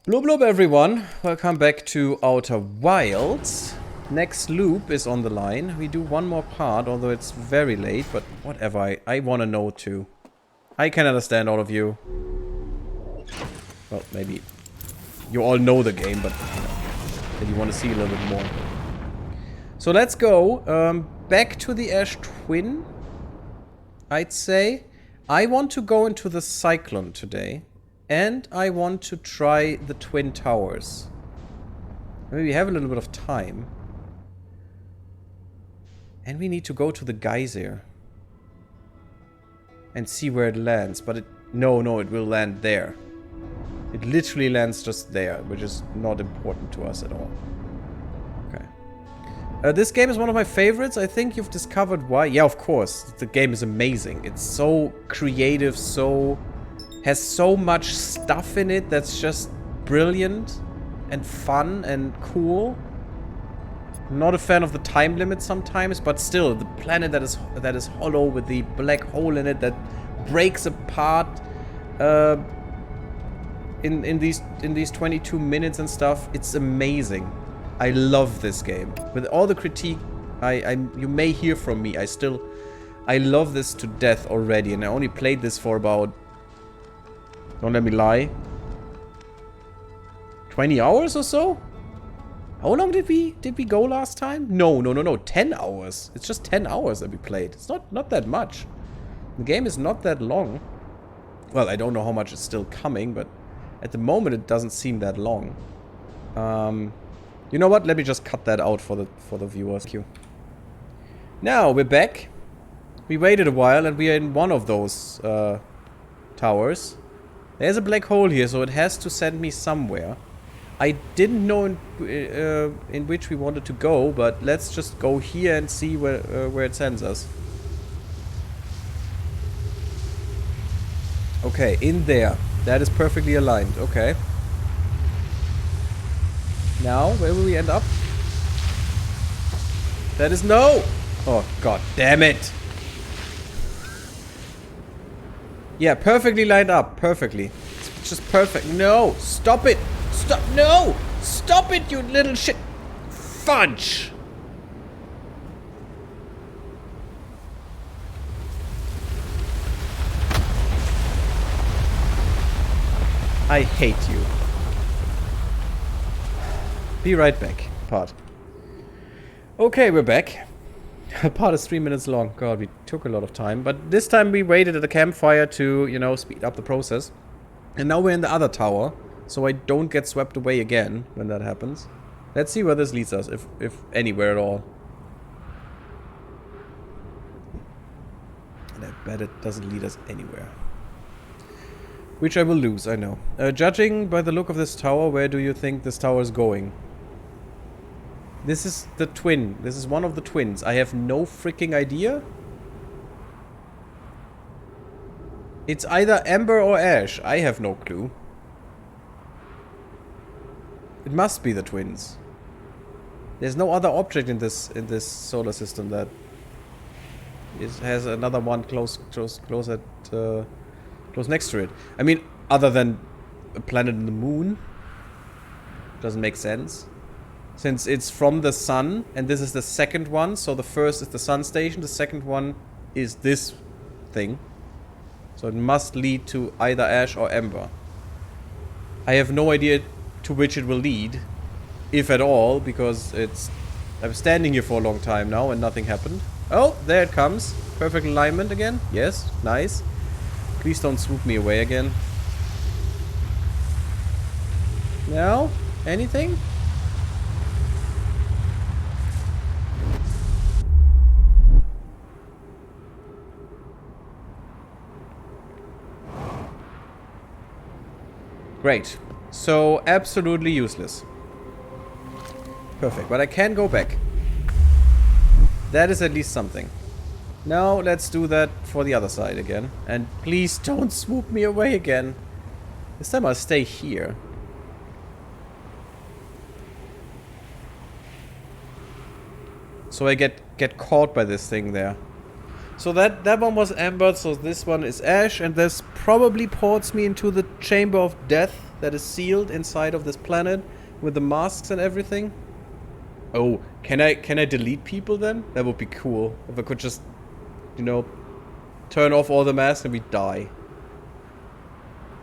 Blub blub everyone, welcome back to Outer Wilds. Next loop is on the line. We do one more part, although it's very late, but whatever, I want to know too. I can understand all of you. Well, maybe you all know the game, but you know, and you want to see a little bit more. So let's go back to the Ash Twin, I'd say. I want to go into the Cyclone today. And I want to try the Twin Towers. Maybe we have a little bit of time. And we need to go to the geyser. And see where it lands. But it... No, it will land there. It literally lands just there. Which is not important to us at all. Okay. This game is one of my favorites. I think you've discovered why. Yeah, of course. The game is amazing. It's so creative, so... has so much stuff in it that's just brilliant and fun and cool. I'm not a fan of the time limit sometimes, but still, the planet that is hollow with the black hole in it that breaks apart in these 22 minutes and stuff. It's amazing. I love this game. With all the critique you may hear from me, I love this to death already, and I only played this for about, don't let me lie, 20 hours or so? How long did we go last time? No, 10 hours. It's just 10 hours that we played. It's not that much. The game is not that long. Well, I don't know how much is still coming, but at the moment it doesn't seem that long. You know what? Let me just cut that out for the viewers. Thank you. Now we're back. We waited a while and we are in one of those towers. There's a black hole here, so it has to send me somewhere. I didn't know in which we wanted to go, but let's just go here and see where it sends us. Okay, in there. That is perfectly aligned. Okay. Now, where will we end up? That is no! Oh, god damn it! Yeah, perfectly lined up. Perfectly. It's just perfect. No! Stop it! Stop! No! Stop it, you little shit! Fudge! I hate you. Be right back. Part. Okay, we're back. The part is 3 minutes long. God, we took a lot of time. But this time we waited at the campfire to, you know, speed up the process. And now we're in the other tower. So I don't get swept away again when that happens. Let's see where this leads us, if anywhere at all. And I bet it doesn't lead us anywhere. Which I will lose, I know. Judging by the look of this tower, where do you think this tower is going? This is the twin. This is one of the twins. I have no freaking idea. It's either Amber or Ash. I have no clue. It must be the twins. There's no other object in this solar system that has another one close next to it. I mean, other than a planet in the moon. Doesn't make sense. Since it's from the sun, and this is the second one, so the first is the sun station, the second one is this thing. So it must lead to either Ash or Ember. I have no idea to which it will lead, if at all, because I'm standing here for a long time now and nothing happened. Oh, there it comes. Perfect alignment again. Yes, nice. Please don't swoop me away again. Now, anything? Great. So, absolutely useless. Perfect. But I can go back. That is at least something. Now, let's do that for the other side again. And please don't swoop me away again. This time I'll stay here. So I get caught by this thing there. So that one was Amber, so this one is Ash, and this probably ports me into the Chamber of Death that is sealed inside of this planet with the masks and everything. Oh, can I delete people then? That would be cool. If I could just, you know, turn off all the masks and we die.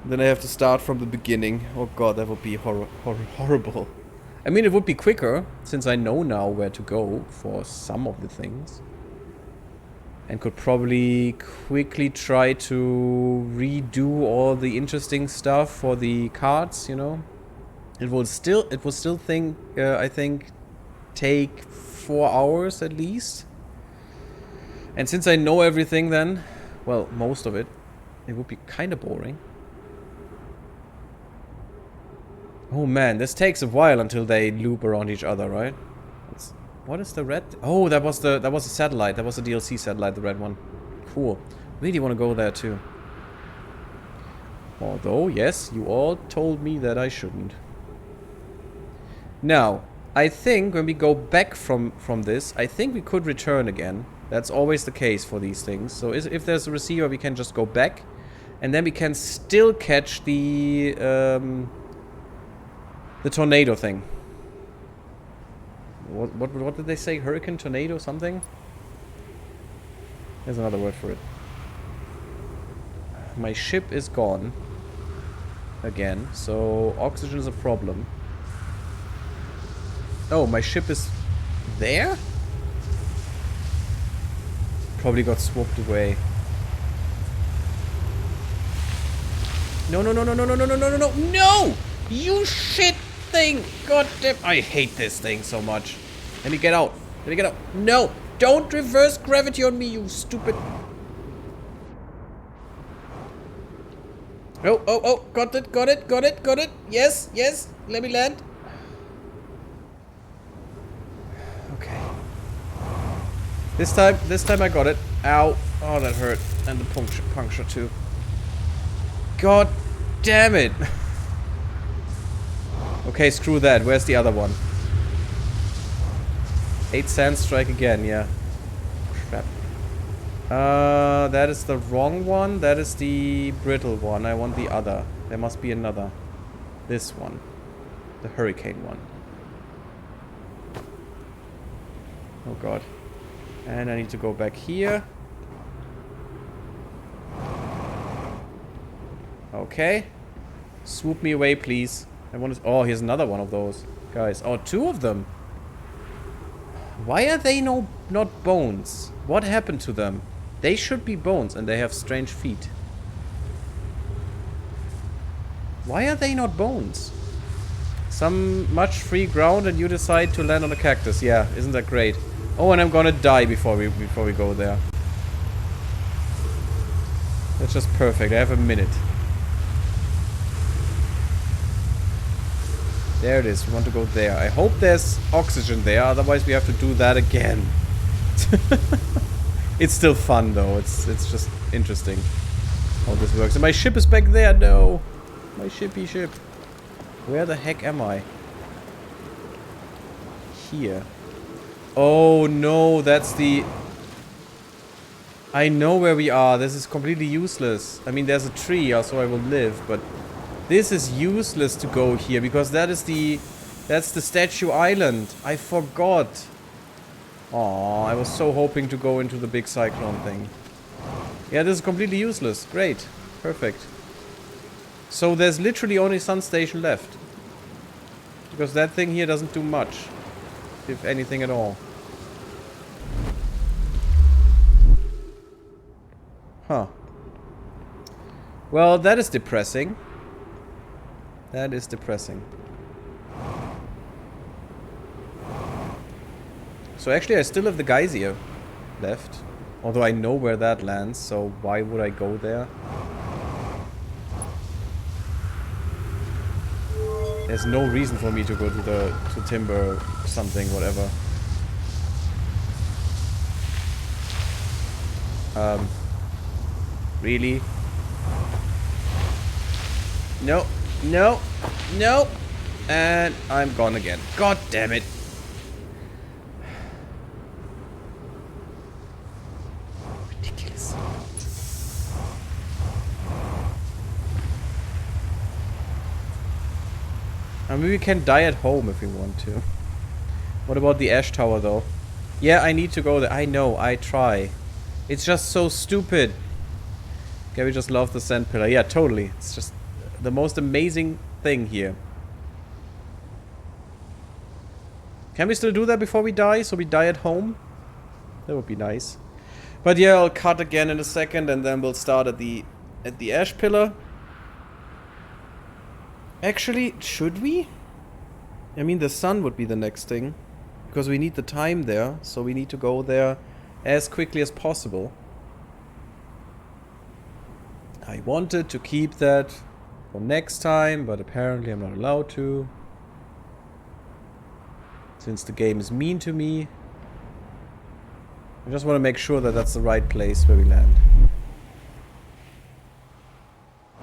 Then I have to start from the beginning. Oh god, that would be horrible. I mean, it would be quicker, since I know now where to go for some of the things. And could probably quickly try to redo all the interesting stuff for the cards, you know. It will still I think, take 4 hours at least. And since I know everything then, well, most of it, it would be kind of boring. Oh man, this takes a while until they loop around each other, right? What is the red? Oh, that was a satellite. That was a DLC satellite, the red one. Cool. Really want to go there too. Although, yes, you all told me that I shouldn't. Now, I think when we go back from this, I think we could return again. That's always the case for these things. So if there's a receiver, we can just go back. And then we can still catch the tornado thing. What did they say? Hurricane, tornado, something? There's another word for it. My ship is gone. Again. So oxygen is a problem. Oh, my ship is there? Probably got swooped away. No, no, no, no, no, no, no, no, no, no, no! No! You shit thing! God damn! I hate this thing so much. Let me get out. Let me get out. No! Don't reverse gravity on me, you stupid... Oh, oh, oh! Got it, got it, got it, got it! Yes, yes! Let me land. Okay. This time I got it. Ow. Oh, that hurt. And the puncture too. God damn it! Okay, screw that. Where's the other one? 8 sand strike again, yeah. Crap. That is the wrong one. That is the brittle one. I want the other. There must be another. This one. The hurricane one. Oh god. And I need to go back here. Okay. Swoop me away, please. I want to... Oh, here's another one of those. Guys. Oh, 2 of them. Why are they not bones? What happened to them? They should be bones, and they have strange feet. Why are they not bones? Some much free ground, and you decide to land on a cactus. Yeah, isn't that great? Oh, and I'm gonna die before we go there. That's just perfect. I have a minute. There it is. We want to go there. I hope there's oxygen there. Otherwise, we have to do that again. It's still fun, though. It's just interesting how this works. And my ship is back there. No. My shippy ship. Where the heck am I? Here. Oh, no. That's the... I know where we are. This is completely useless. I mean, there's a tree, so I will live, but... This is useless to go here, because that's the Statue Island. I forgot. Aw, I was so hoping to go into the big cyclone thing. Yeah, this is completely useless. Great. Perfect. So there's literally only Sun Station left. Because that thing here doesn't do much. If anything at all. Huh. Well, that is depressing. That is depressing. So actually I still have the Geyser left. Although I know where that lands, so why would I go there? There's no reason for me to go to Timber something, whatever. Really? No. No. No. And I'm gone again. God damn it. I mean, we can die at home if we want to. What about the Ash Tower, though? Yeah, I need to go there. I know, I try. It's just so stupid. Gary just loved the sand pillar. Yeah, totally. It's just the most amazing thing here. Can we still do that before we die? So we die at home? That would be nice. But yeah, I'll cut again in a second and then we'll start at the ash pillar. Actually, should we? I mean, the sun would be the next thing. Because we need the time there, so we need to go there as quickly as possible. I wanted to keep that for next time, but apparently I'm not allowed to. Since the game is mean to me. I just want to make sure that that's the right place where we land.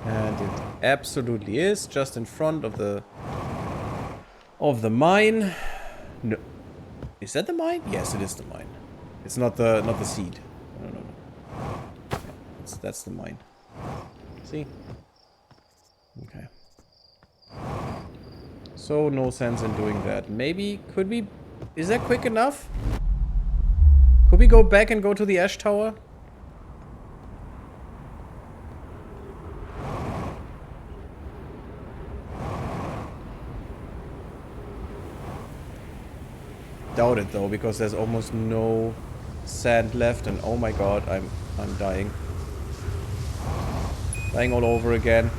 And it absolutely is, just in front of the mine. No. Is that the mine? Yes, it is the mine. It's not the seed. No. Yeah, that's the mine. See? Okay. So no sense in doing that. Maybe could we? Is that quick enough? Could we go back and go to the ash tower? Doubt it though, because there's almost no sand left, and oh my god, I'm dying. Dying all over again.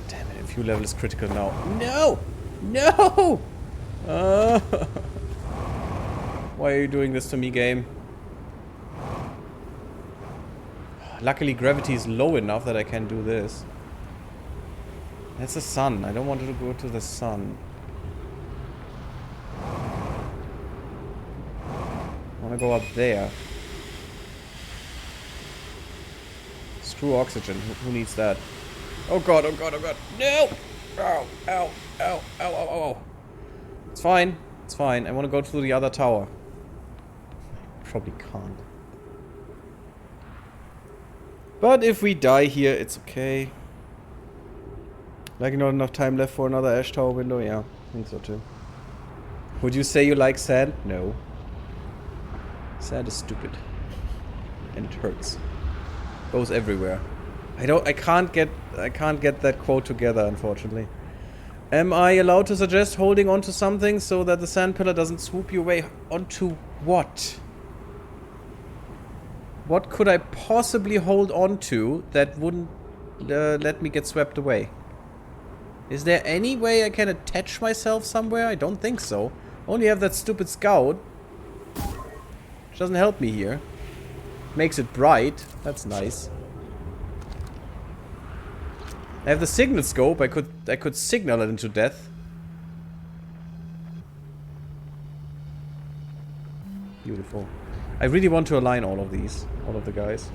Damn it, fuel level is critical now. No! No! Why are you doing this to me, game? Luckily gravity is low enough that I can do this. That's the sun. I don't want to go to the sun. I want to go up there. Screw oxygen. Who needs that? Oh god, oh god, oh god. No! Ow, ow, ow, ow, ow, ow. It's fine. It's fine. I want to go to the other tower. Probably can't. But if we die here, it's okay. Like not enough time left for another ash tower window? Yeah, I think so too. Would you say you like sand? No. Sand is stupid. And it hurts. Goes everywhere. I can't get that quote together, unfortunately. Am I allowed to suggest holding onto something so that the sand pillar doesn't swoop you away? Onto what? What could I possibly hold on to that wouldn't let me get swept away? Is there any way I can attach myself somewhere? I don't think so. Only have that stupid scout. Which doesn't help me here. Makes it bright. That's nice. I have the signal scope. I could signal it into death. Beautiful. I really want to align all of these. All of the guys.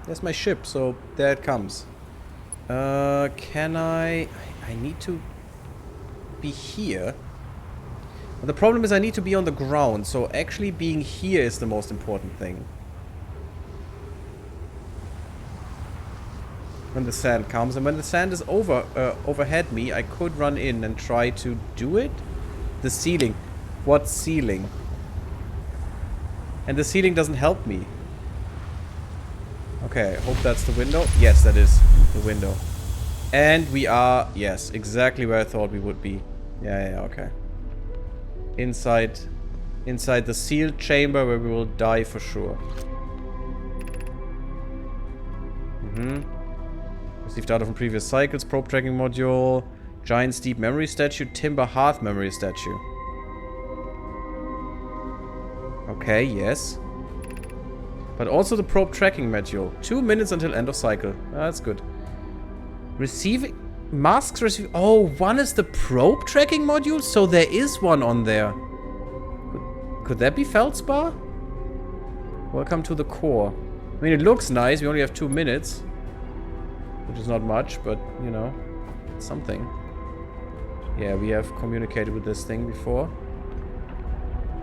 There's my ship, so there it comes. Can I need to be here. But the problem is I need to be on the ground, so actually being here is the most important thing. When the sand comes, and when the sand is overhead me, I could run in and try to do it. The ceiling. What ceiling? And the ceiling doesn't help me. Okay, I hope that's the window. Yes, that is the window. And we are, yes, exactly where I thought we would be. Yeah, okay. Inside the sealed chamber where we will die for sure. Received data from previous cycles, probe tracking module, giant steep memory statue, timber hearth memory statue. Okay, yes. But also the probe tracking module. 2 minutes until end of cycle. That's good. Receiving... Masks receive... Oh, one is the probe tracking module? So there is one on there. Could that be Feldspar? Welcome to the core. I mean, it looks nice. We only have 2 minutes. Which is not much, but, you know, something. Yeah, we have communicated with this thing before.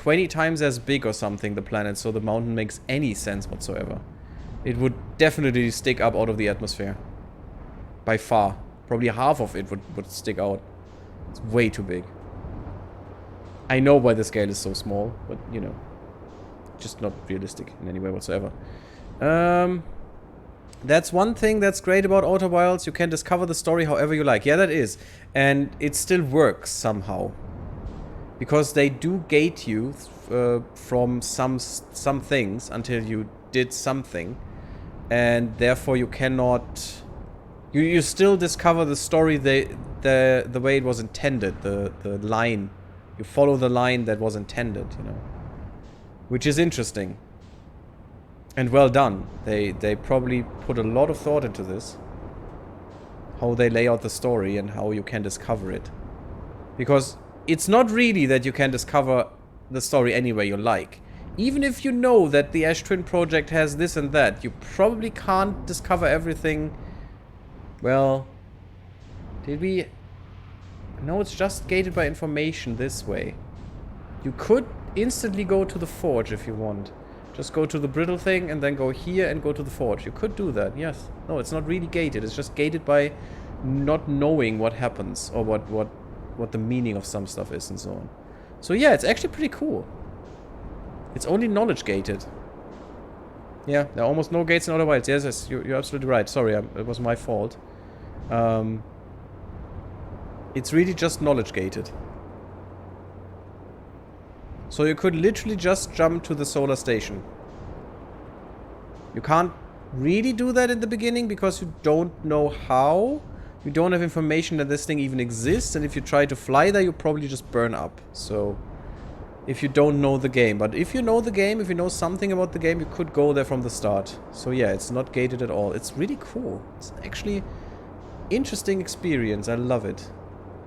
20 times as big or something, the planet, so the mountain makes any sense whatsoever. It would definitely stick up out of the atmosphere. By far. Probably half of it would stick out. It's way too big. I know why the scale is so small, but, you know, just not realistic in any way whatsoever. That's one thing that's great about Outer Wilds. You can discover the story however you like. Yeah, that is. And it still works somehow. Because they do gate you from some things until you did something. And therefore you cannot... You still discover the story the way it was intended. The line. You follow the line that was intended, you know. Which is interesting. And well done. They probably put a lot of thought into this. How they lay out the story and how you can discover it. Because it's not really that you can discover the story any way you like. Even if you know that the Ash Twin project has this and that, you probably can't discover everything. Well, did we... No, it's just gated by information this way. You could instantly go to the forge if you want. Just go to the brittle thing and then go here and go to the forge. You could do that, yes. No, it's not really gated. It's just gated by not knowing what happens or what the meaning of some stuff is and so on. So yeah, it's actually pretty cool. It's only knowledge gated. Yeah, there are almost no gates in Outer Wilds. Yes, you're absolutely right. Sorry, it was my fault. It's really just knowledge gated. So you could literally just jump to the solar station. You can't really do that in the beginning because you don't know how. You don't have information that this thing even exists, and if you try to fly there, you probably just burn up. So, if you don't know the game. But if you know the game, if you know something about the game, you could go there from the start. So yeah, it's not gated at all. It's really cool. It's actually interesting experience. I love it.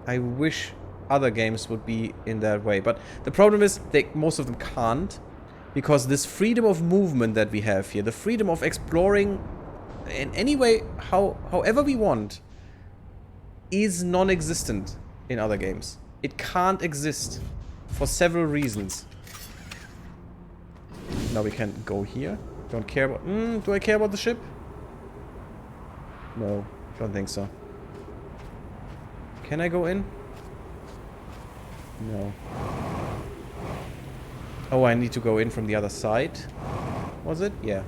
I wish other games would be in that way. But the problem is, most of them can't. Because this freedom of movement that we have here, the freedom of exploring in any way, however we want, is non-existent in other games. It can't exist for several reasons. Now we can go here. Don't care about... do I care about the ship? No, don't think so. Can I go in? No. Oh, I need to go in from the other side. Was it? Yeah.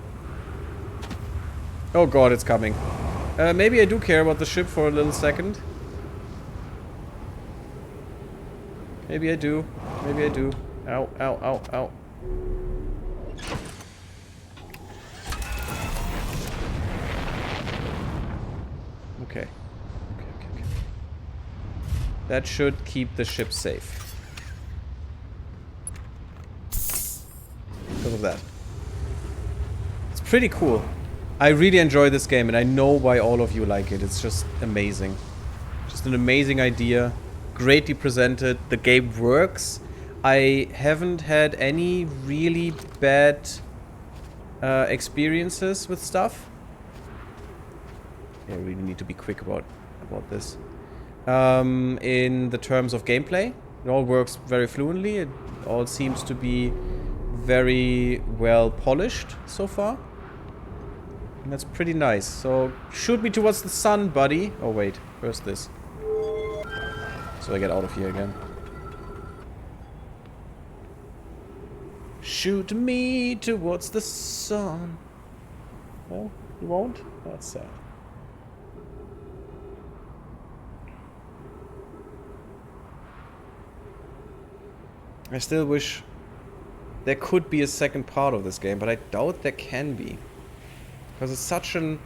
Oh god, it's coming. Maybe I do care about the ship for a little second. Maybe I do. Maybe I do. Ow, ow, ow, ow. Okay. Okay. That should keep the ship safe. Because of that. It's pretty cool. I really enjoy this game, and I know why all of you like it. It's just amazing. Just an amazing idea. Greatly presented. The game works. I haven't had any really bad experiences with stuff. Yeah, I really need to be quick about this. In the terms of gameplay, it all works very fluently. It all seems to be very well polished so far. And that's pretty nice. So, shoot me towards the sun, buddy. Oh, wait. First this. So I get out of here again. Shoot me towards the sun. No? You won't? That's sad. I still wish there could be a second part of this game, but I doubt there can be. Because it's such a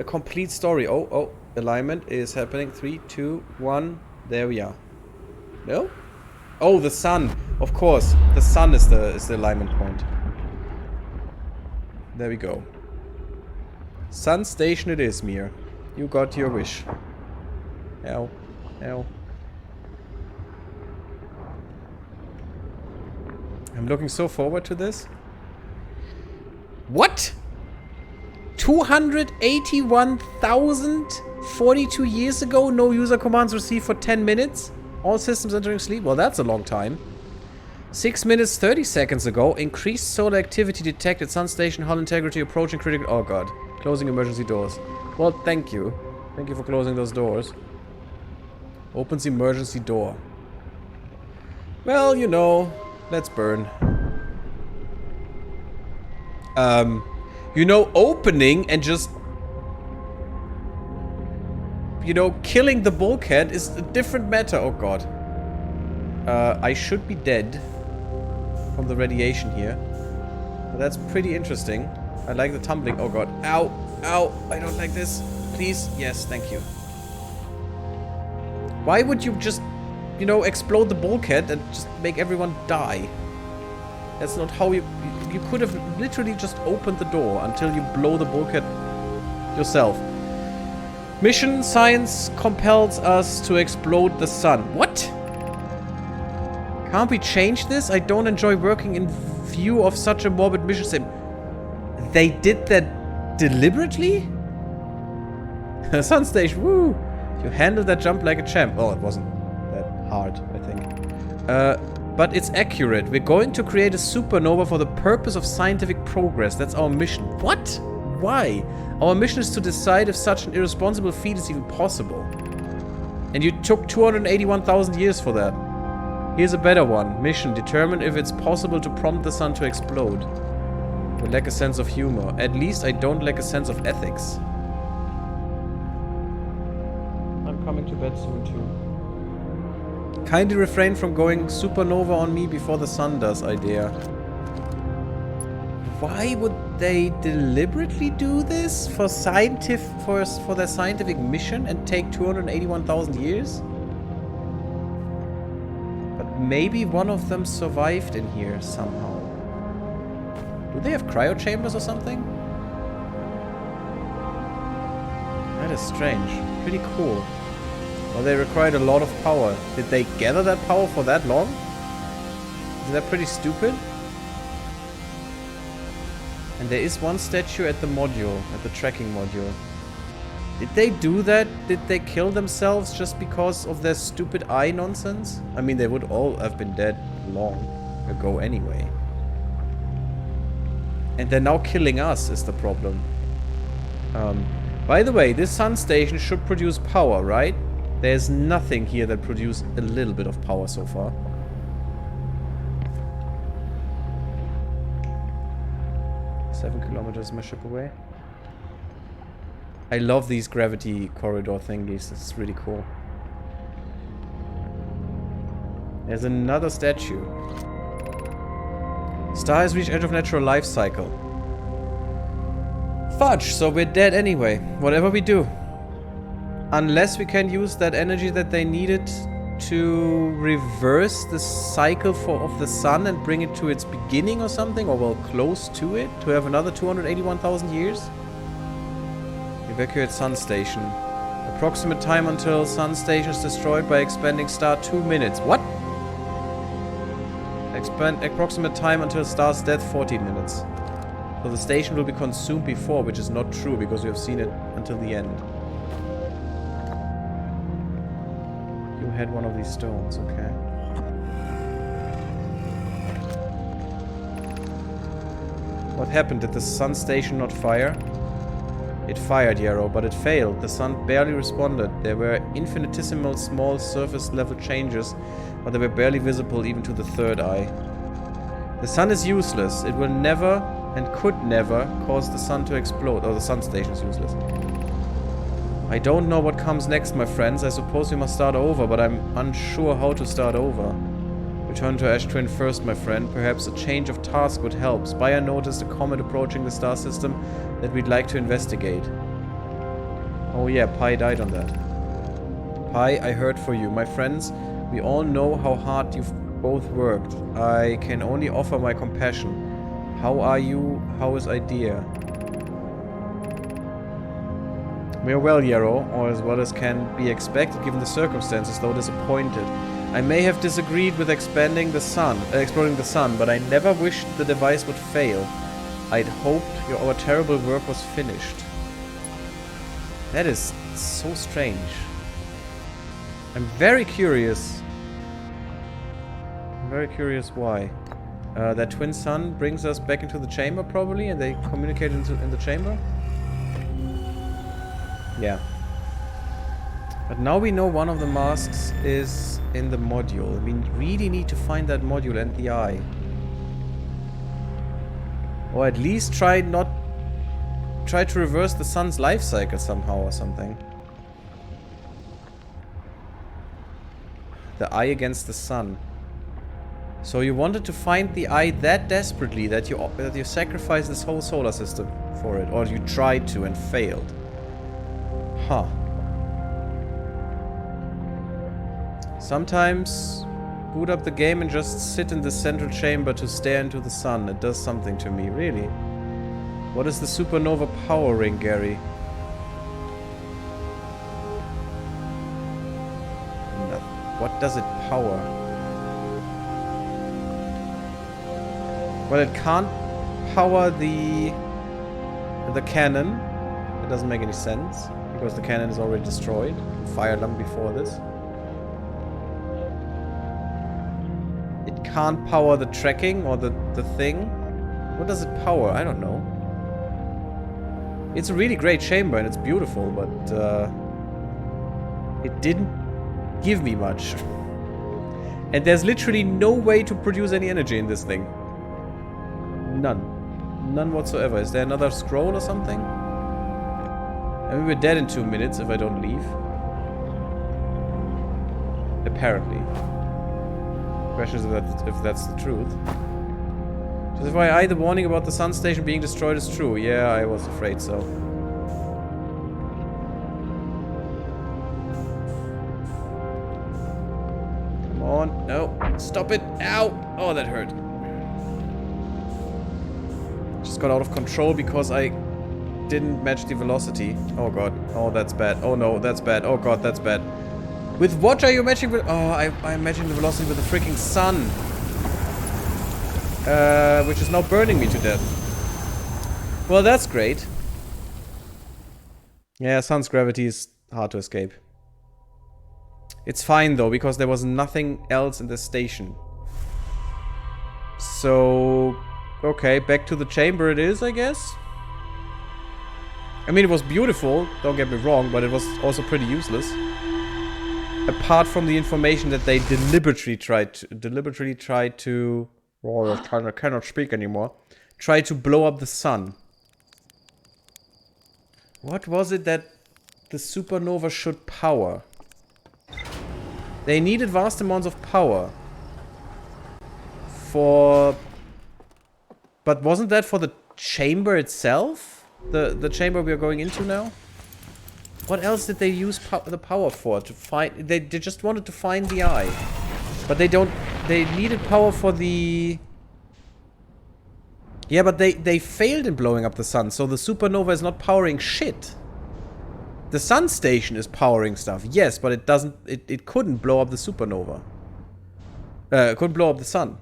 complete story. Oh, alignment is happening. 3, 2, 1. There we are. No? Oh, the sun. Of course. The sun is the alignment point. There we go. Sun station it is, Mir. You got your wish. Ow. Ow. I'm looking so forward to this. What? 281,042 years ago, no user commands received for 10 minutes? All systems entering sleep? Well, that's a long time. 6 minutes 30 seconds ago, increased solar activity detected. Sun station hull integrity approaching critical. Oh god. Closing emergency doors. Well, thank you. Thank you for closing those doors. Opens emergency door. Well, you know, let's burn. You know, opening and just, you know, killing the bulkhead is a different matter. Oh god. I should be dead from the radiation here. But that's pretty interesting. I like the tumbling. Oh god. Ow. Ow. I don't like this. Please. Yes, thank you. Why would you just, you know, explode the bulkhead and just make everyone die? That's not how you could have literally just opened the door until you blow the bulkhead yourself. Mission science compels us to explode the sun. What? Can't we change this? I don't enjoy working in view of such a morbid mission sim. They did that deliberately? Sun station, woo! You handled that jump like a champ. Oh, it wasn't that hard, I think. But it's accurate. We're going to create a supernova for the purpose of scientific progress. That's our mission. What? Why? Our mission is to decide if such an irresponsible feat is even possible. And you took 281,000 years for that. Here's a better one. Mission. Determine if it's possible to prompt the sun to explode. We lack a sense of humor. At least I don't lack a sense of ethics. I'm coming to bed soon too. Kindly refrain from going supernova on me before the sun does, idea. Why would they deliberately do this for their scientific mission and take 281,000 years? But maybe one of them survived in here somehow. Do they have cryo chambers or something? That is strange. Pretty cool. Well, they required a lot of power. Did they gather that power for that long? Is that pretty stupid? And there is one statue at the module, at the tracking module. Did they do that? Did they kill themselves just because of their stupid eye nonsense? I mean, they would all have been dead long ago anyway. And they're now killing us is the problem. By the way, this sun station should produce power, right? There's nothing here that produces a little bit of power so far. Seven kilometers my ship away. I love these gravity corridor thingies. It's really cool. There's another statue. Star has reached edge of natural life cycle. Fudge, so we're dead anyway. Whatever we do. Unless we can use that energy that they needed to reverse the cycle of the sun and bring it to its beginning or something, or well, close to it, to have another 281,000 years. Evacuate sun station. Approximate time until sun station is destroyed by expanding star 2 minutes. What? Approximate time until star's death 14 minutes. So the station will be consumed before, which is not true because we have seen it until the end. You had one of these stones, okay. What happened? Did the sun station not fire? It fired, Yarrow, but it failed. The sun barely responded. There were infinitesimal small surface level changes, but they were barely visible even to the third eye. The sun is useless. It will never and could never cause the sun to explode. Oh, the sun station is useless. I don't know what comes next, my friends. I suppose we must start over, but I'm unsure how to start over. Return to Ash Twin first, my friend. Perhaps a change of task would help. Spire noticed a comet approaching the star system that we'd like to investigate. Oh yeah, Pi died on that. Pi, I heard for you. My friends, we all know how hard you've both worked. I can only offer my compassion. How are you? How is Idea? We're well, Yarrow, or as well as can be expected given the circumstances, though disappointed. I may have disagreed with exploring the sun, but I never wished the device would fail. I'd hoped our terrible work was finished. That is so strange. I'm very curious I'm very curious why. That twin sun brings us back into the chamber, probably, and they communicate in the chamber? Yeah. But now we know one of the masks is in the module. We really need to find that module and the eye. Or at least try to reverse the sun's life cycle somehow or something. The eye against the sun. So you wanted to find the eye that desperately that you sacrificed this whole solar system for it, or you tried to and failed. Huh. Sometimes boot up the game and just sit in the central chamber to stare into the sun. It does something to me, really. What is the supernova power ring, Gary? No. What does it power? Well, it can't power the cannon. It doesn't make any sense, because the cannon is already destroyed. Fired long before this. It can't power the tracking or the thing. What does it power? I don't know. It's a really great chamber and it's beautiful, but it didn't give me much. And there's literally no way to produce any energy in this thing. None. None whatsoever. Is there another scroll or something? I mean, we're dead in 2 minutes if I don't leave. Apparently. Question is if that's the truth. Just FYI, the warning about the sun station being destroyed is true. Yeah, I was afraid so. Come on. No. Stop it. Ow! Oh, that hurt. Just got out of control because I didn't match the velocity. Oh god. Oh, that's bad. Oh no, that's bad. Oh god, that's bad. With what are you matching with? Oh, I'm matching the velocity with the freaking sun. Which is now burning me to death. Well, that's great. Yeah, sun's gravity is hard to escape. It's fine though, because there was nothing else in the station. So, okay, back to the chamber it is, I guess. I mean, it was beautiful, don't get me wrong, but it was also pretty useless. Apart from the information that they deliberately tried to oh, I cannot speak anymore. Try to blow up the sun. What was it that the supernova should power? They needed vast amounts of power. But wasn't that for the chamber itself? The chamber we are going into now? What else did they use the power for? To find... They just wanted to find the eye. But they don't... They needed power for the... Yeah, but they failed in blowing up the sun, so the supernova is not powering shit. The sun station is powering stuff, yes, but it doesn't... It couldn't blow up the supernova. It couldn't blow up the sun.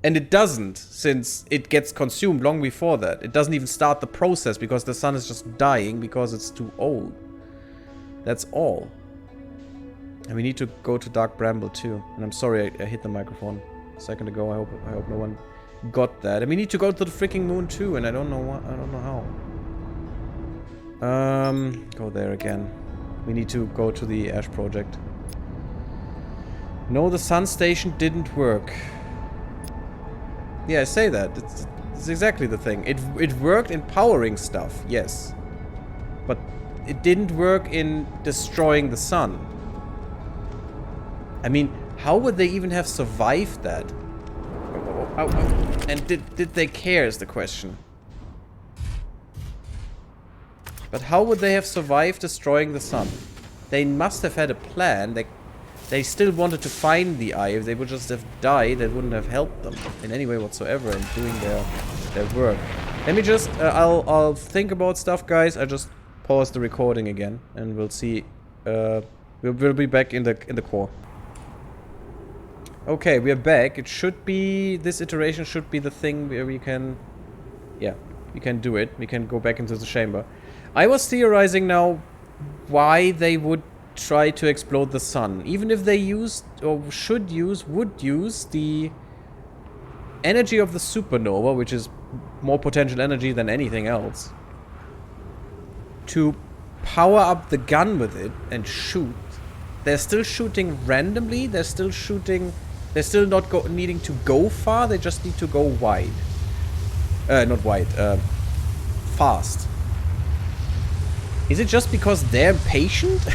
And it doesn't, since it gets consumed long before that. It doesn't even start the process, because the sun is just dying because it's too old. That's all. And we need to go to Dark Bramble too. And I'm sorry I hit the microphone a second ago. I hope no one got that. And we need to go to the freaking moon too, and I don't know what, I don't know how. Go there again. We need to go to the Ash Project. No, the sun station didn't work. Yeah, I say that. It's exactly the thing. It worked in powering stuff, yes. But it didn't work in destroying the sun. I mean, how would they even have survived that? And did they care is the question. But how would they have survived destroying the sun? They must have had a plan. They still wanted to find the eye. If they would just have died, that wouldn't have helped them in any way whatsoever in doing their work. Let me just... I'll think about stuff, guys. I just pause the recording again, and we'll see. We'll be back in the core. Okay, we're back. It should be... This iteration should be the thing where we can... Yeah, we can do it. We can go back into the chamber. I was theorizing now why they would try to explode the sun. Even if they used, or would use the energy of the supernova, which is more potential energy than anything else, to power up the gun with it and shoot. They're still shooting randomly. They're still shooting. They're still not needing to go far. They just need to go wide. Not wide. Fast. Is it just because they're impatient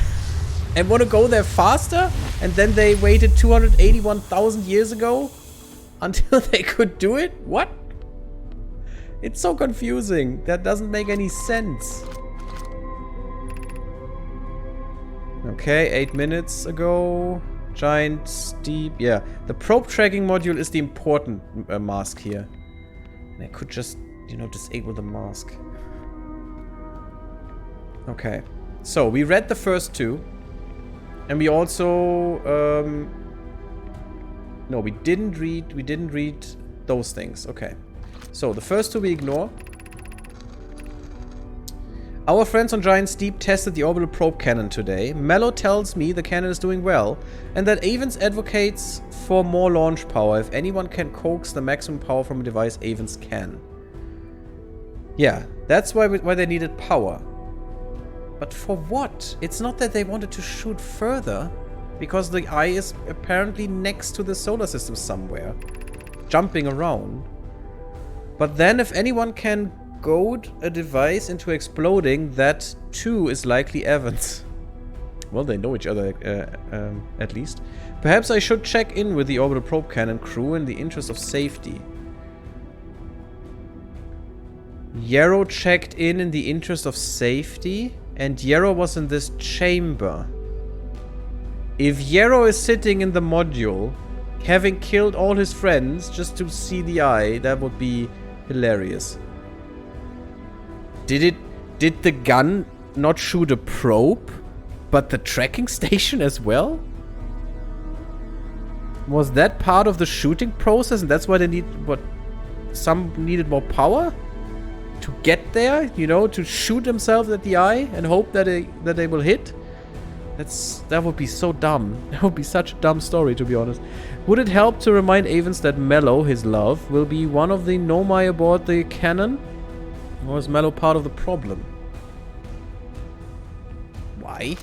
and want to go there faster? And then they waited 281,000 years ago until they could do it? What? It's so confusing. That doesn't make any sense. Okay, 8 minutes ago. Giant, steep. Yeah, the probe tracking module is the important mask here. And I could just, you know, disable the mask. Okay. So, we read the first two. And we also... no, we didn't read those things. Okay. So, the first two we ignore. Our friends on Giant Steep tested the orbital probe cannon today. Mello tells me the cannon is doing well, and that Avens advocates for more launch power. If anyone can coax the maximum power from a device, Avens can. Yeah, that's why they needed power. But for what? It's not that they wanted to shoot further, because the eye is apparently next to the solar system somewhere, jumping around. But then if anyone can goad a device into exploding, that too is likely Evans. Well, they know each other at least. Perhaps I should check in with the orbital probe cannon crew in the interest of safety. Yarrow checked in the interest of safety, and Yarrow was in this chamber. If Yarrow is sitting in the module, having killed all his friends just to see the eye, that would be hilarious. Did the gun not shoot a probe, but the tracking station as well? Was that part of the shooting process, and that's why they some needed more power to get there, you know, to shoot themselves at the eye and hope that they will hit? That would be so dumb. That would be such a dumb story, to be honest. Would it help to remind Avens that Mello, his love, will be one of the Nomai aboard the cannon? Or is Mello part of the problem? Why?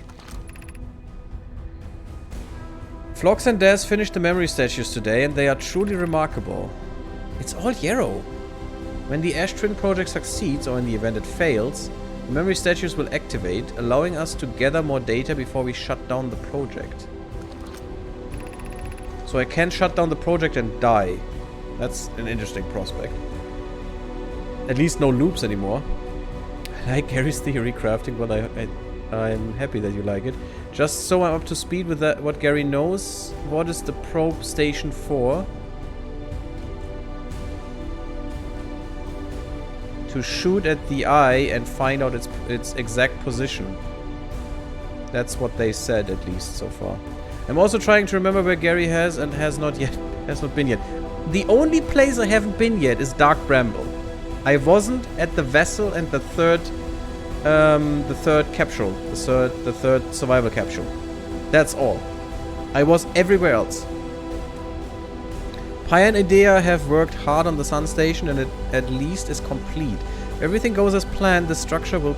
Phlox and Daz finished the memory statues today, and they are truly remarkable. It's all Yarrow. When the Ash Twin project succeeds, or in the event it fails, the memory statues will activate, allowing us to gather more data before we shut down the project. So I can shut down the project and die. That's an interesting prospect. At least no loops anymore. I like Gary's theory crafting, but I'm happy that you like it. Just so I'm up to speed with that, what Gary knows. What is the probe station for? To shoot at the eye and find out its exact position. That's what they said, at least so far. I'm also trying to remember where Gary has not been yet. The only place I haven't been yet is Dark Bramble. I wasn't at the vessel and the third capsule, the third survival capsule. That's all. I was everywhere else. Pi and Idea have worked hard on the sun station, and it at least is complete. If everything goes as planned, the structure will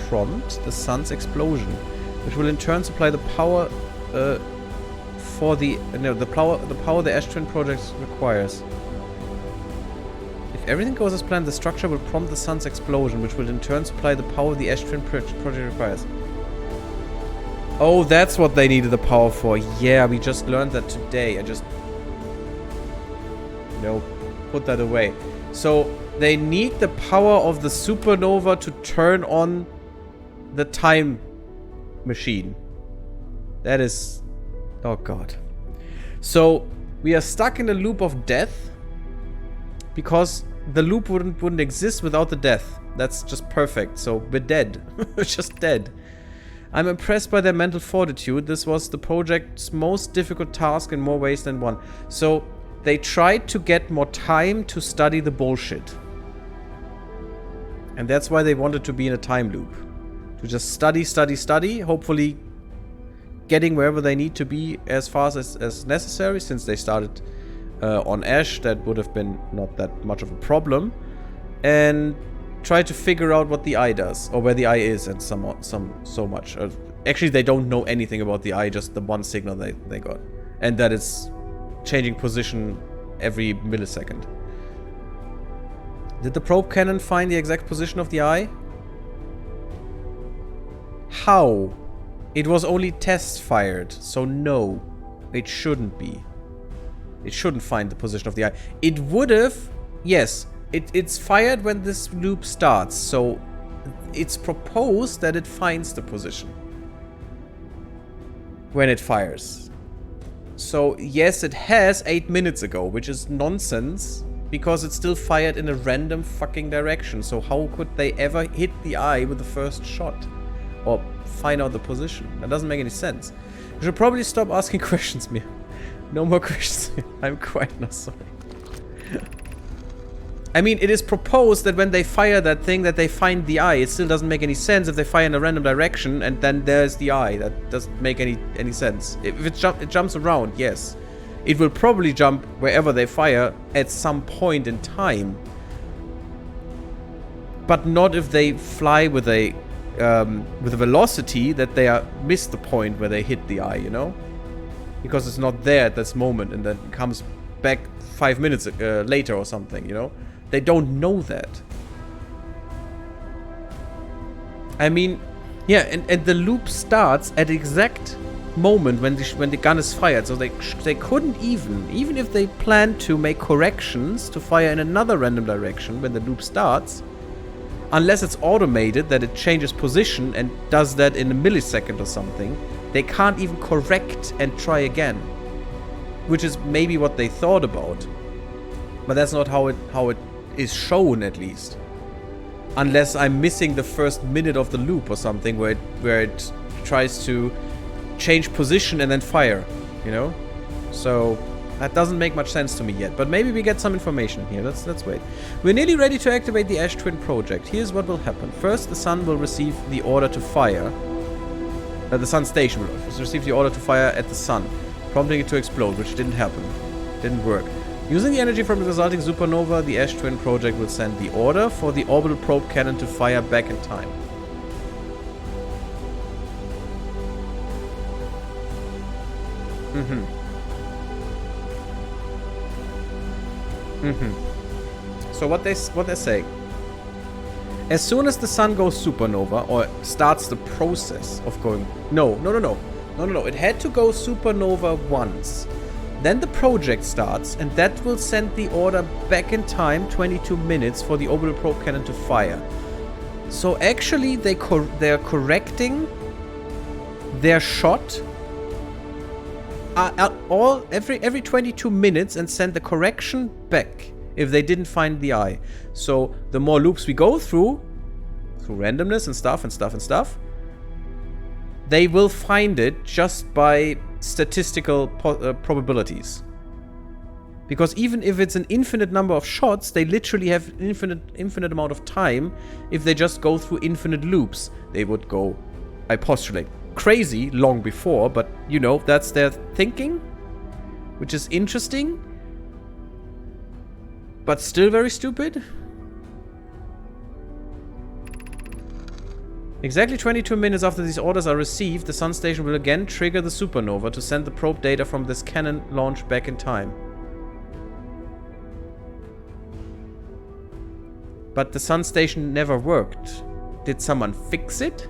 prompt the sun's explosion, which will in turn supply the power the power the Ash Twin project requires. If everything goes as planned, the structure will prompt the sun's explosion, which will in turn supply the power the Ash Twin project requires. Oh, that's what they needed the power for. Yeah, we just learned that today. I just... No, put that away. So, they need the power of the supernova to turn on the time machine. That is... Oh, God. So, we are stuck in a loop of death because the loop wouldn't exist without the death. That's just perfect. So, we're dead. We're just dead. I'm impressed by their mental fortitude. This was the project's most difficult task in more ways than one. So, they tried to get more time to study the bullshit. And that's why they wanted to be in a time loop. To just study, hopefully getting wherever they need to be as fast as necessary, since they started on Ash, that would have been not that much of a problem. And try to figure out what the eye does, or where the eye is, and so much. Actually, they don't know anything about the eye, just the one signal they got. And that it's changing position every millisecond. Did the probe cannon find the exact position of the eye? How? It was only test fired, so no. It shouldn't be. It shouldn't find the position of the eye. It would have... Yes, it's fired when this loop starts, so it's proposed that it finds the position when it fires. So yes, it has 8 minutes ago, which is nonsense, because it's still fired in a random fucking direction. So how could they ever hit the eye with the first shot? Or find out the position? That doesn't make any sense. You should probably stop asking questions, Mia. No more questions. I'm quite not sorry. I mean, it is proposed that when they fire that thing that they find the eye. It still doesn't make any sense if they fire in a random direction and then there's the eye. That doesn't make any sense. If it jumps around, yes. It will probably jump wherever they fire at some point in time. But not if they fly with a velocity that they miss the point where they hit the eye, you know? Because it's not there at this moment and then it comes back 5 minutes later or something, you know? They don't know that. I mean, yeah, and the loop starts at the exact moment when the gun is fired. So they couldn't even if they planned to make corrections to fire in another random direction when the loop starts, unless it's automated that it changes position and does that in a millisecond or something, they can't even correct and try again. Which is maybe what they thought about. But that's not how it is shown, at least. Unless I'm missing the first minute of the loop or something where it tries to change position and then fire, you know? So that doesn't make much sense to me yet, but maybe we get some information here. Let's wait. We're nearly ready to activate the Ash Twin project. Here's what will happen. First, the sun will receive the order to fire. The sun station will receive the order to fire at the sun, prompting it to explode, which didn't happen. Didn't work. Using the energy from the resulting supernova, the Ash Twin project will send the order for the orbital probe cannon to fire back in time. So what they're saying, as soon as the sun goes supernova or starts the process of going, no, it had to go supernova once. Then the project starts, and that will send the order back in time, 22 minutes, for the orbital probe cannon to fire. So actually, they're correcting their shot every 22 minutes and send the correction back if they didn't find the eye. So the more loops we go through randomness and stuff, they will find it just by statistical probabilities. Because even if it's an infinite number of shots, they literally have infinite amount of time. If they just go through infinite loops, they would go, I postulate, crazy long before, but you know, that's their thinking, which is interesting, but still very stupid. Exactly 22 minutes after these orders are received, the sun station will again trigger the supernova to send the probe data from this cannon launch back in time. But the sun station never worked. Did someone fix it?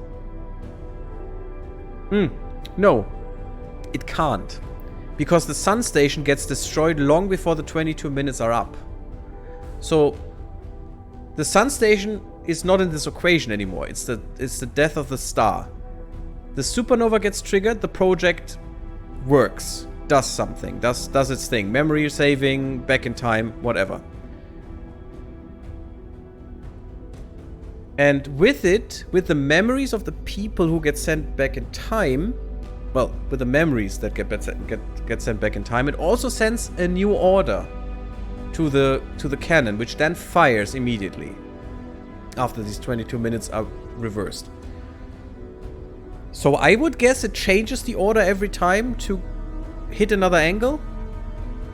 No. It can't. Because the sun station gets destroyed long before the 22 minutes are up. So the sun station is not in this equation anymore. It's the death of the star. The supernova gets triggered, the project works, does something, does its thing. Memory saving, back in time, whatever. And with it, with the memories of the people who get sent back in time, well, with the memories that get sent back in time, it also sends a new order to the cannon, which then fires immediately after these 22 minutes are reversed. So I would guess it changes the order every time to hit another angle.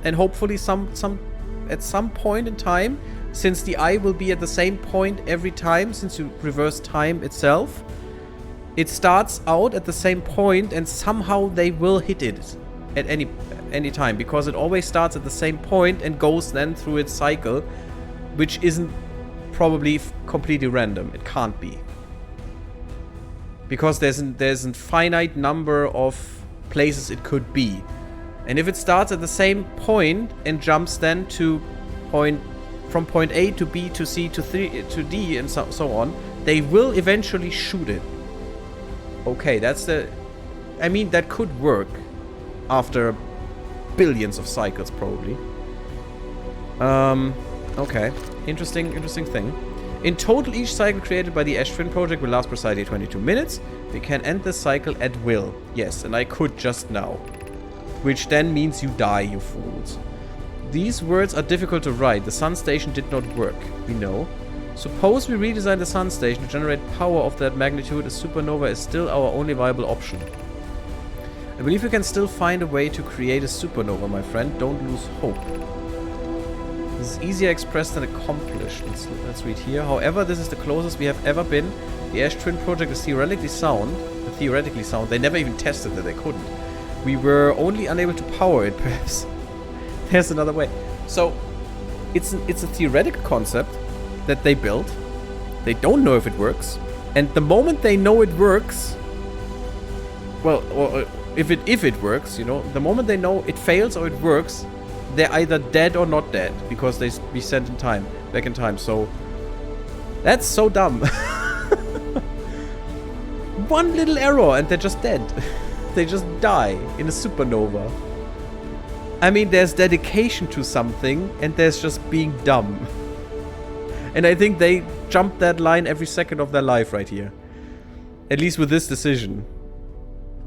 And hopefully at some point in time, since the eye will be at the same point every time, since you reverse time itself, it starts out at the same point and somehow they will hit it at any time, because it always starts at the same point and goes then through its cycle, which isn't probably completely random. It can't be. Because there's a finite number of places it could be. And if it starts at the same point and jumps then to from point A to B to C to D and so on, they will eventually shoot it. Okay, I mean, that could work after billions of cycles, probably. Okay. Interesting thing. In total, each cycle created by the Ash Twin project will last precisely 22 minutes. We can end the cycle at will. Yes, and I could just now. Which then means you die, you fools. These words are difficult to write. The sun station did not work. We know. Suppose we redesign the sun station to generate power of that magnitude. A supernova is still our only viable option. I believe we can still find a way to create a supernova, my friend. Don't lose hope. This is easier expressed than accomplished. Let's read here. However, this is the closest we have ever been. The Ash Twin project is theoretically sound. They never even tested that they couldn't. We were only unable to power it, perhaps. There's another way. So, it's a theoretical concept that they built. They don't know if it works. And the moment they know it works... Well, or if it works, you know, the moment they know it fails or it works, they're either dead or not dead, because they be sent back in time. So that's so dumb. One little error and they're just dead. They just die in a supernova. I mean, there's dedication to something and there's just being dumb. And I think they jumped that line every second of their life right here. At least with this decision.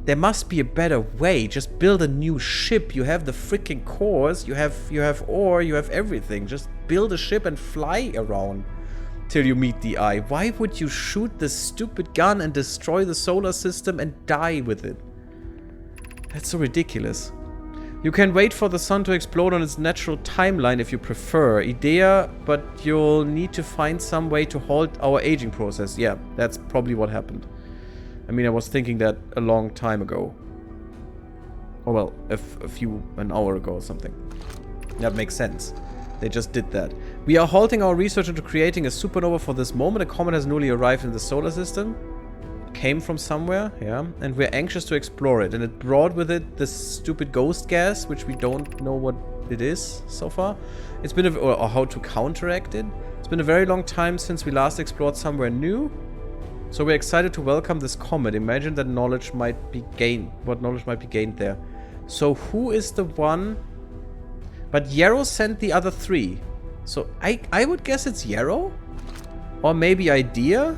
There must be a better way. Just build a new ship. You have the freaking cores. You have ore. You have everything. Just build a ship and fly around till you meet the eye. Why would you shoot this stupid gun and destroy the solar system and die with it? That's so ridiculous. You can wait for the sun to explode on its natural timeline if you prefer. Idea, but you'll need to find some way to halt our aging process. Yeah, that's probably what happened. I mean, I was thinking that a long time ago. Or well, an hour ago or something. That makes sense. They just did that. We are halting our research into creating a supernova for this moment. A comet has newly arrived in the solar system. It came from somewhere, yeah. And we're anxious to explore it. And it brought with it this stupid ghost gas, which we don't know what it is so far. It's been or how to counteract it. It's been a very long time since we last explored somewhere new. So we're excited to welcome this comet. Imagine that knowledge might be gained. What knowledge might be gained there. So who is the one? But Yarrow sent the other three. So I would guess it's Yarrow? Or maybe Idea?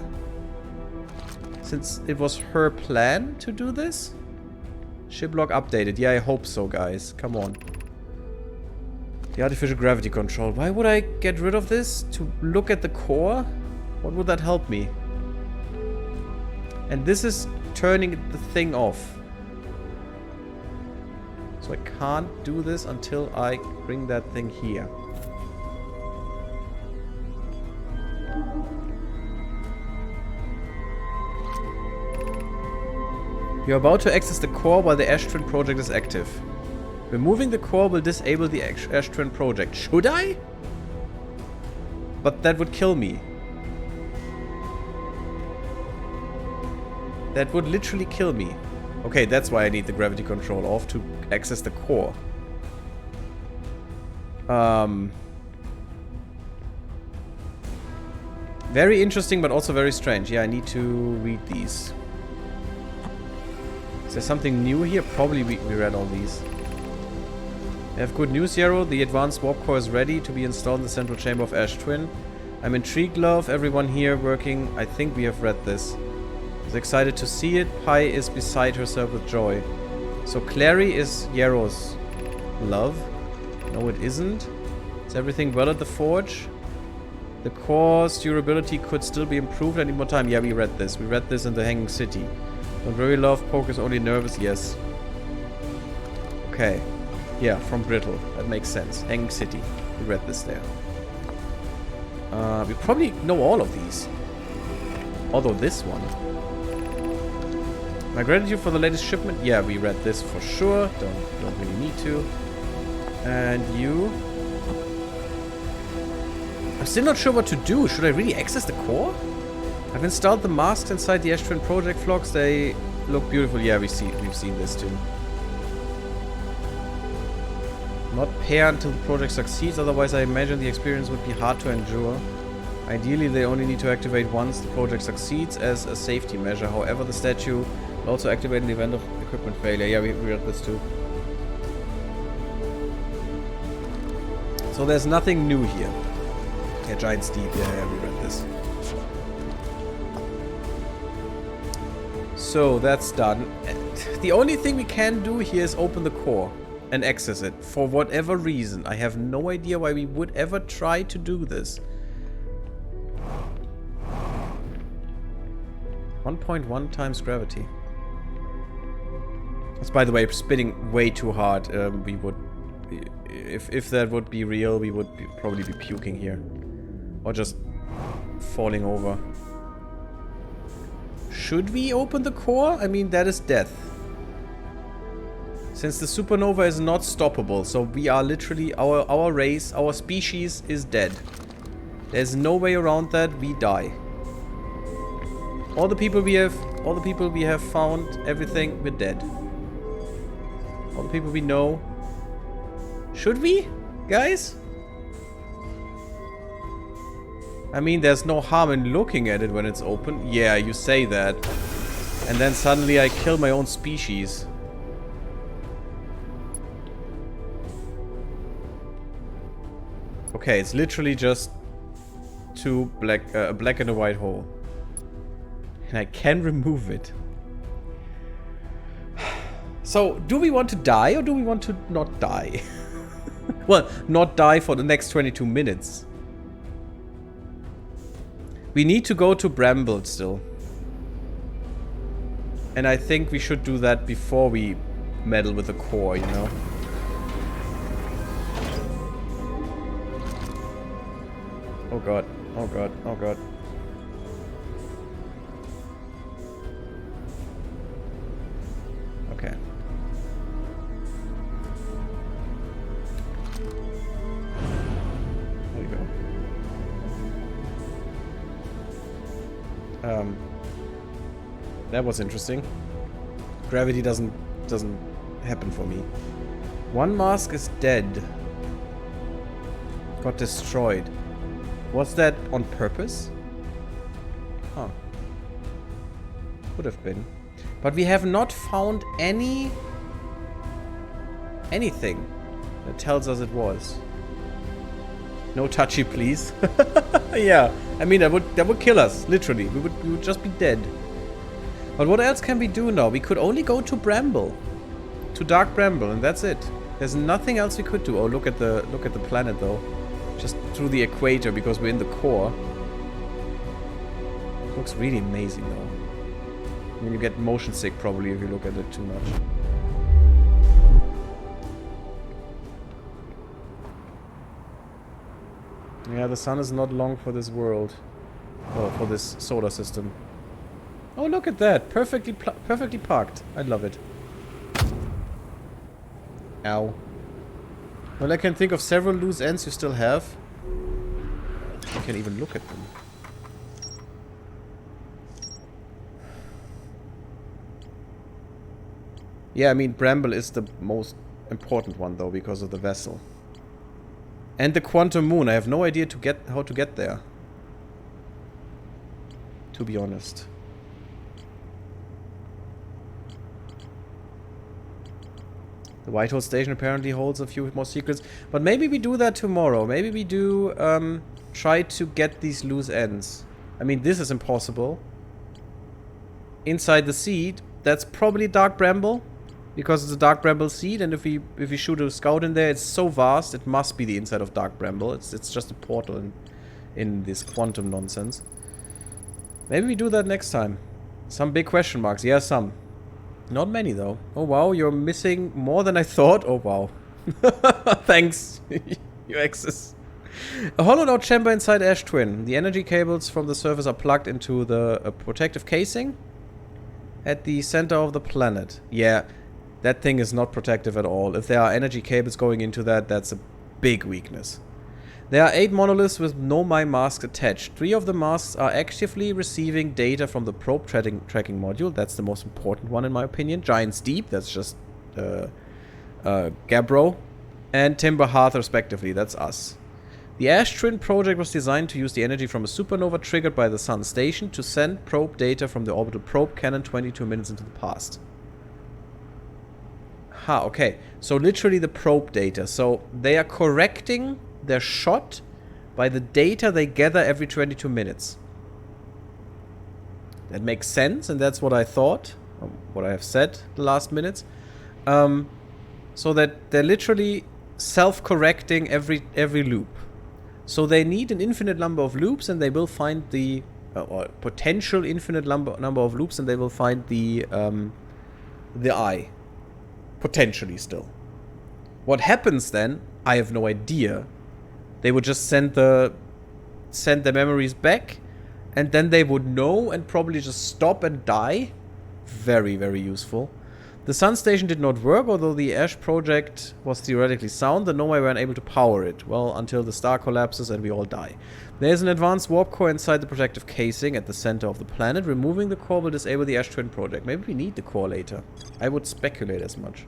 Since it was her plan to do this? Ship log updated. Yeah, I hope so, guys. Come on. The artificial gravity control. Why would I get rid of this? To look at the core? What would that help me? And this is turning the thing off. So I can't do this until I bring that thing here. You're about to access the core while the Ash Twin project is active. Removing the core will disable the Ash Twin project. Should I? But that would kill me. That would literally kill me. Okay, that's why I need the gravity control off, to access the core. Very interesting, but also very strange. Yeah, I need to read these. Is there something new here? Probably we read all these. I have good news, Yarrow. The advanced warp core is ready to be installed in the central chamber of Ash Twin. I'm intrigued, love. Everyone here working. I think we have read this. I was excited to see it. Pi is beside herself with joy. So Clary is Yarrow's love. No, it isn't. Is everything well at the forge? The core's durability could still be improved. I need more time. Yeah, we read this. We read this in the Hanging City. Don't worry, love. Poke is only nervous. Yes. Okay. Yeah, from Brittle. That makes sense. Hanging City. We read this there. We probably know all of these. Although this one. My gratitude for the latest shipment. Yeah, we read this for sure. Don't really need to. And you. I'm still not sure what to do. Should I really access the core? I've installed the masks inside the Ashtran project vlogs. They look beautiful. Yeah, we've seen this too. Not pair until the project succeeds, otherwise I imagine the experience would be hard to endure. Ideally, they only need to activate once the project succeeds as a safety measure. However, the statue will also activate in the event of equipment failure. Yeah, we read this too. So there's nothing new here. Yeah, Giant Steep. Yeah, we read this. So that's done. The only thing we can do here is open the core and access it. For whatever reason. I have no idea why we would ever try to do this. 1.1 times gravity. That's, by the way, spinning way too hard. We would... If that would be real, we would probably be puking here. Or just falling over. Should we open the core? I mean, that is death. Since the supernova is not stoppable, so we are literally... Our race, our species is dead. There's no way around that. We die. All the people we have found, everything, we're dead. All the people we know. Should we, guys? I mean, there's no harm in looking at it when it's open. Yeah, you say that. And then suddenly I kill my own species. Okay, it's literally just a black and a white hole. And I can remove it. So, do we want to die or do we want to not die? Well, not die for the next 22 minutes. We need to go to Bramble still. And I think we should do that before we meddle with the core, you know? Oh god, oh god, oh god. Okay. There you go. That was interesting. Gravity doesn't happen for me. One mask is dead. Got destroyed. Was that on purpose? Huh. Could have been. But we have not found anything that tells us it was. No touchy, please. Yeah, I mean that would kill us, literally. We would just be dead. But what else can we do now? We could only go to Bramble, to Dark Bramble, and that's it. There's nothing else we could do. Oh, look at the planet though. Just through the equator because we're in the core. Looks really amazing though. I mean, you get motion sick probably if you look at it too much. Yeah, the sun is not long for this world. Or for this solar system. Oh, look at that. Perfectly parked. I love it. Ow. Well, I can think of several loose ends you still have. You can even look at them. Yeah, I mean, Bramble is the most important one, though, because of the vessel. And the Quantum Moon. I have no idea how to get there. To be honest. The Whitehall Station apparently holds a few more secrets. But maybe we do that tomorrow. Maybe we do try to get these loose ends. I mean, this is impossible. Inside the seed, that's probably Dark Bramble. Because it's a Dark Bramble seed, and if we shoot a scout in there, it's so vast, it must be the inside of Dark Bramble. It's just a portal in this quantum nonsense. Maybe we do that next time. Some big question marks. Yeah, some. Not many, though. Oh, wow, you're missing more than I thought. Oh, wow. Thanks, you exes. A hollowed out chamber inside Ash Twin. The energy cables from the surface are plugged into the protective casing at the center of the planet. Yeah, that thing is not protective at all. If there are energy cables going into that, that's a big weakness. There are 8 monoliths with no masks attached. 3 of the masks are actively receiving data from the probe tracking module. That's the most important one in my opinion. Giant's Deep, that's just Gabbro, and Timber Hearth respectively, that's us. The Ash Twin project was designed to use the energy from a supernova triggered by the Sun Station to send probe data from the orbital probe cannon 22 minutes into the past. Ha, okay. So literally the probe data. So they are correcting their shot by the data they gather every 22 minutes. That makes sense, and that's what I thought, what I have said the last minutes. So that they're literally self-correcting every loop. So they need an infinite number of loops, and they will find the or potential infinite number of loops, and they will find the eye, potentially still. What happens then? I have no idea. They would just send the memories back, and then they would know and probably just stop and die. Very, very useful. The Sun Station did not work, although the Ash project was theoretically sound. The Nomai were unable to power it. Well, until the star collapses and we all die. There is an advanced warp core inside the protective casing at the center of the planet. Removing the core will disable the Ash Twin project. Maybe we need the core later. I would speculate as much.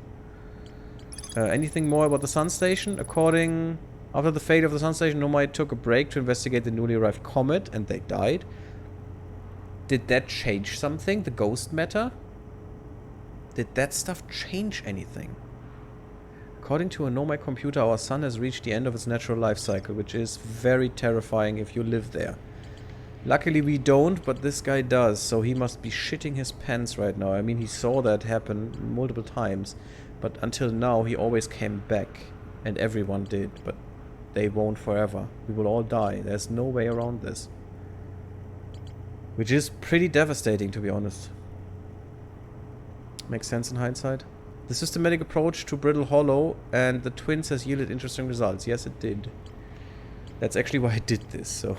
Anything more about the Sun Station? After the failure of the Sun Station, Nomai took a break to investigate the newly arrived comet, and they died. Did that change something? The ghost matter? Did that stuff change anything? According to a Nomai computer, our sun has reached the end of its natural life cycle, which is very terrifying if you live there. Luckily we don't, but this guy does, so he must be shitting his pants right now. I mean, he saw that happen multiple times, but until now he always came back, and everyone did, but they won't forever. We will all die. There's no way around this. Which is pretty devastating, to be honest. Makes sense in hindsight. The systematic approach to Brittle Hollow and the twins has yielded interesting results. Yes, it did. That's actually why I did this, so.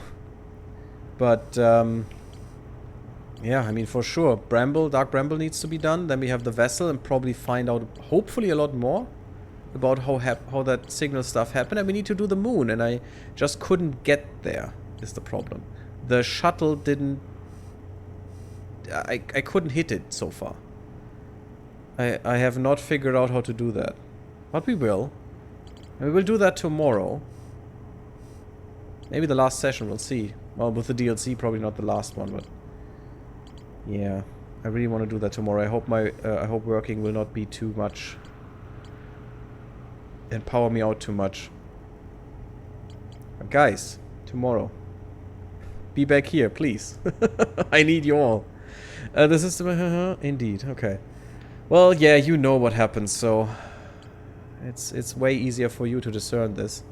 But, yeah, I mean, for sure. Dark Bramble needs to be done. Then we have the vessel and probably find out, hopefully, a lot more about how that signal stuff happened. And we need to do the moon, and I just couldn't get there, is the problem. The shuttle didn't... I couldn't hit it so far. I have not figured out how to do that. But we will. And we will do that tomorrow. Maybe the last session, we'll see. Well, with the DLC, probably not the last one, but... yeah, I really want to do that tomorrow. I hope working will not be too much... and power me out too much. But guys, tomorrow. Be back here, please. I need you all. The system... indeed, okay. Well, yeah, you know what happens, so... It's way easier for you to discern this.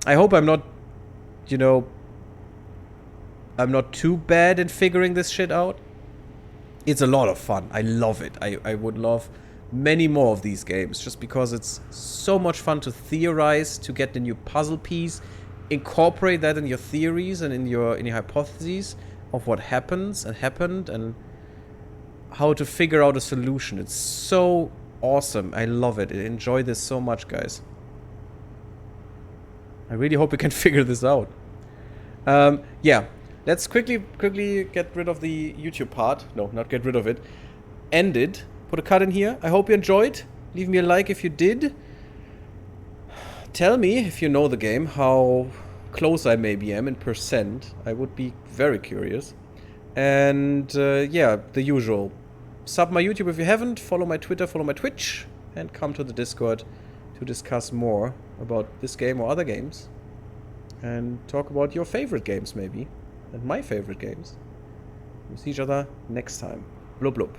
I hope I'm not... you know... I'm not too bad in figuring this shit out. It's a lot of fun. I love it. I would love many more of these games, just because it's so much fun to theorize, to get the new puzzle piece, incorporate that in your theories and in your hypotheses of what happens and happened, and how to figure out a solution. It's so awesome. I love it. I enjoy this so much, guys. I really hope we can figure this out. Yeah. Let's quickly get rid of the YouTube part. No, not get rid of it. End it. Put a cut in here. I hope you enjoyed. Leave me a like if you did. Tell me, if you know the game, how close I maybe am in percent. I would be very curious. And, yeah, the usual. Sub my YouTube if you haven't. Follow my Twitter, follow my Twitch. And come to the Discord to discuss more about this game or other games. And talk about your favorite games, maybe. And my favorite games. We'll see each other next time. Blub blub.